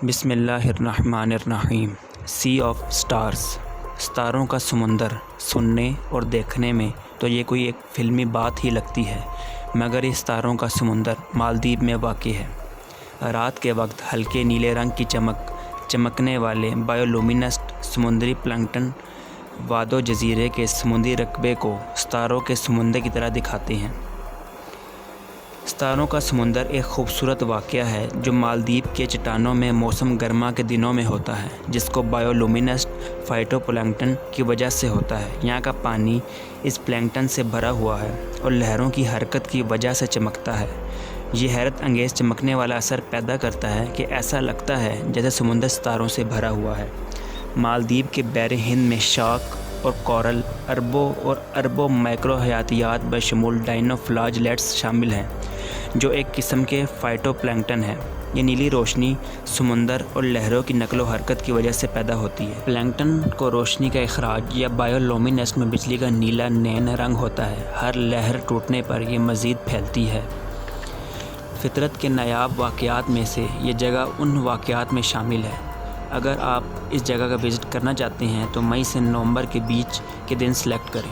بسم اللہ الرحمن الرحیم۔ سی آف سٹارز، ستاروں کا سمندر۔ سننے اور دیکھنے میں تو یہ کوئی ایک فلمی بات ہی لگتی ہے، مگر یہ ستاروں کا سمندر مالدیپ میں واقع ہے۔ رات کے وقت ہلکے نیلے رنگ کی چمکنے والے بایولومینسٹ سمندری پلانکٹن وادو جزیرے کے سمندری رقبے کو ستاروں کے سمندر کی طرح دکھاتے ہیں۔ ستاروں کا سمندر ایک خوبصورت واقعہ ہے جو مالدیپ کے چٹانوں میں موسم گرما کے دنوں میں ہوتا ہے، جس کو بایولومینسٹ فائٹو پلانکٹن کی وجہ سے ہوتا ہے۔ یہاں کا پانی اس پلانکٹن سے بھرا ہوا ہے اور لہروں کی حرکت کی وجہ سے چمکتا ہے۔ یہ حیرت انگیز چمکنے والا اثر پیدا کرتا ہے کہ ایسا لگتا ہے جیسے سمندر ستاروں سے بھرا ہوا ہے۔ مالدیپ کے بحر ہند میں شارک اور کورل اربوں مائکرو حیاتیات بشمول ڈائنو فلاجلیٹس شامل ہیں، جو ایک قسم کے فائٹو پلانکٹن ہیں۔ یہ نیلی روشنی سمندر اور لہروں کی نقل و حرکت کی وجہ سے پیدا ہوتی ہے۔ پلانکٹن کو روشنی کا اخراج یا بایولومینسٹ میں بجلی کا نیلا نین رنگ ہوتا ہے۔ ہر لہر ٹوٹنے پر یہ مزید پھیلتی ہے۔ فطرت کے نایاب واقعات میں سے یہ جگہ ان واقعات میں شامل ہے۔ اگر آپ اس جگہ کا وزٹ کرنا چاہتے ہیں تو مئی سے نومبر کے بیچ کے دن سلیکٹ کریں۔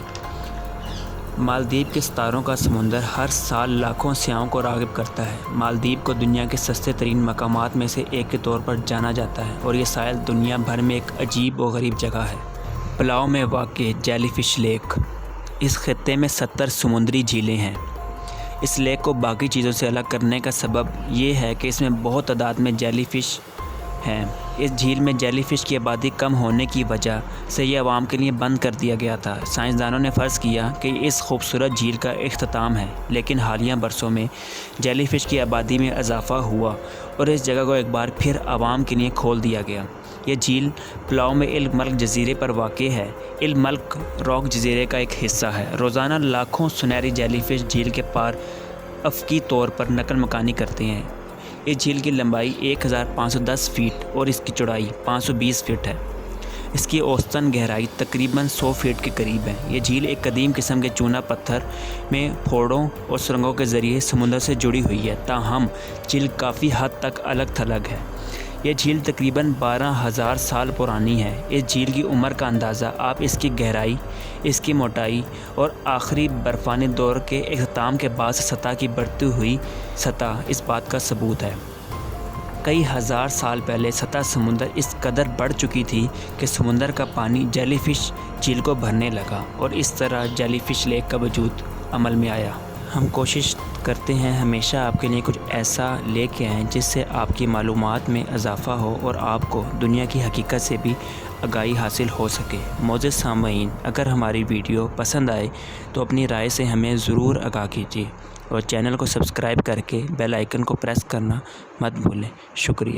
مالدیپ کے ستاروں کا سمندر ہر سال لاکھوں سیاحوں کو راغب کرتا ہے۔ مالدیپ کو دنیا کے سستے ترین مقامات میں سے ایک کے طور پر جانا جاتا ہے اور یہ ساحل دنیا بھر میں ایک عجیب و غریب جگہ ہے۔ پلاؤ میں واقع جیلی فش لیک۔ اس خطے میں 70 سمندری جھیلیں ہیں۔ اس لیک کو باقی چیزوں سے الگ کرنے کا سبب یہ ہے کہ اس میں بہت تعداد میں جیلی فش ہیں۔ اس جھیل میں جیلی فش کی آبادی کم ہونے کی وجہ سے یہ عوام کے لیے بند کر دیا گیا تھا۔ سائنسدانوں نے فرض کیا کہ اس خوبصورت جھیل کا اختتام ہے، لیکن حالیہ برسوں میں جیلی فش کی آبادی میں اضافہ ہوا اور اس جگہ کو ایک بار پھر عوام کے لیے کھول دیا گیا۔ یہ جھیل پلاؤ میں الملک جزیرے پر واقع ہے۔ الملک راک جزیرے کا ایک حصہ ہے۔ روزانہ لاکھوں سنہری جیلی فش جھیل کے پار افقی طور پر نقل مکانی کرتے ہیں۔ اس جھیل کی لمبائی 1510 فٹ اور اس کی چوڑائی 520 فٹ ہے۔ اس کی اوسطاً گہرائی تقریباً 100 فٹ کے قریب ہے۔ یہ جھیل ایک قدیم قسم کے چونا پتھر میں پھوڑوں اور سرنگوں کے ذریعے سمندر سے جڑی ہوئی ہے، تاہم جھیل کافی حد تک الگ تھلگ ہے۔ یہ جھیل تقریباً 12,000 سال پرانی ہے۔ اس جھیل کی عمر کا اندازہ آپ اس کی گہرائی، اس کی موٹائی اور آخری برفانی دور کے اختتام کے بعد سے سطح کی بڑھتی ہوئی سطح اس بات کا ثبوت ہے۔ کئی ہزار سال پہلے سطح سمندر اس قدر بڑھ چکی تھی کہ سمندر کا پانی جیلی فش جھیل کو بھرنے لگا اور اس طرح جیلی فش لیک کا وجود عمل میں آیا۔ ہم کوشش کرتے ہیں ہمیشہ آپ کے لیے کچھ ایسا لے کے آئیں جس سے آپ کی معلومات میں اضافہ ہو اور آپ کو دنیا کی حقیقت سے بھی آگاہی حاصل ہو سکے۔ معزز سامعین، اگر ہماری ویڈیو پسند آئے تو اپنی رائے سے ہمیں ضرور آگاہ کیجیے اور چینل کو سبسکرائب کر کے بیل آئیکن کو پریس کرنا مت بھولیں۔ شکریہ۔